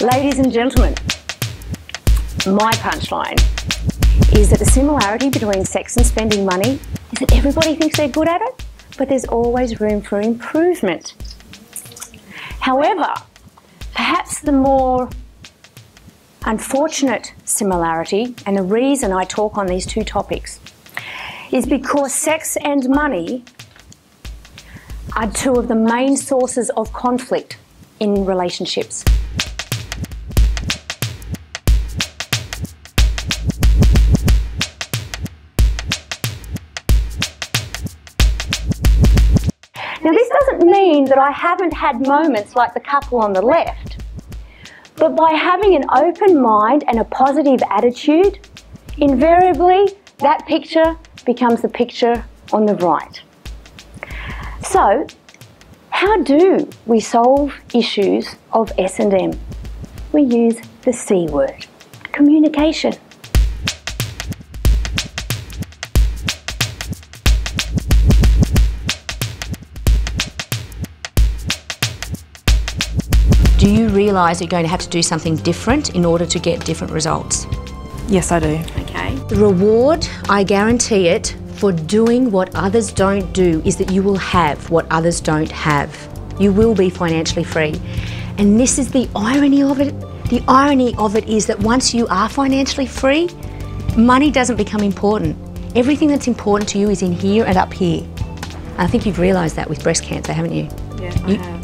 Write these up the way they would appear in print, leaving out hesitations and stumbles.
Ladies and gentlemen, my punchline is that the similarity between sex and spending money is that everybody thinks they're good at it, but there's always room for improvement. However, perhaps the more unfortunate similarity, and the reason I talk on these two topics, is because sex and money are two of the main sources of conflict in relationships. Now, this doesn't mean that I haven't had moments like the couple on the left, but by having an open mind and a positive attitude, invariably that picture becomes the picture on the right. So, how do we solve issues of S&M? We use the C word, communication. Do you realise you're going to have to do something different in order to get different results? Yes, I do. Okay. The reward, I guarantee it, for doing what others don't do is that you will have what others don't have. You will be financially free. And this is the irony of it. The irony of it is that once you are financially free, money doesn't become important. Everything that's important to you is in here and up here. And I think you've realised that with breast cancer, haven't you? Yeah, I have.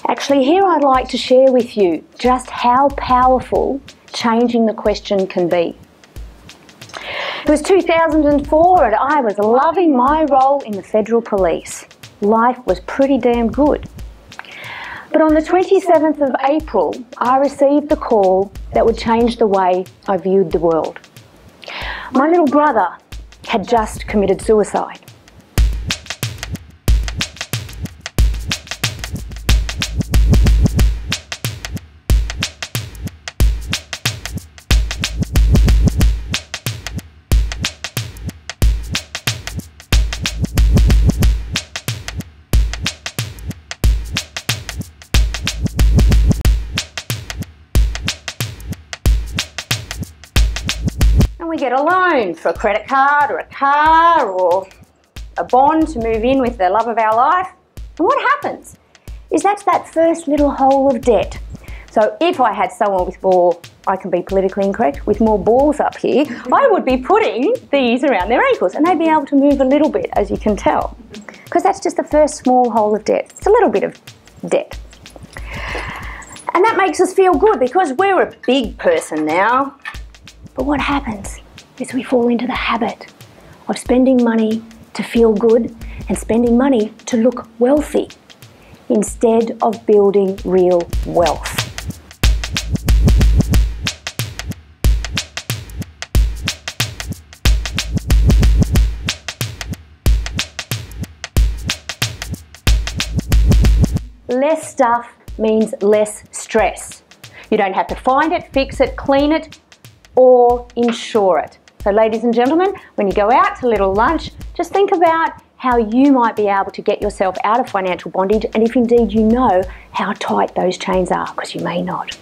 Actually, here I'd like to share with you just how powerful changing the question can be. It was 2004 and I was loving my role in the Federal Police. Life was pretty damn good. But on the 27th of April, I received the call that would change the way I viewed the world. My little brother had just committed suicide. We get a loan for a credit card or a car or a bond to move in with the love of our life. And what happens is that's that first little hole of debt. So if I had someone with more, I can be politically incorrect, with more balls up here, I would be putting these around their ankles and they'd be able to move a little bit, as you can tell. Because that's just the first small hole of debt. It's a little bit of debt. And that makes us feel good because we're a big person now. But what happens is we fall into the habit of spending money to feel good and spending money to look wealthy instead of building real wealth. Less stuff means less stress. You don't have to find it, fix it, clean it, or insure it. So ladies and gentlemen, when you go out to a little lunch, just think about how you might be able to get yourself out of financial bondage, and if indeed you know how tight those chains are, because you may not.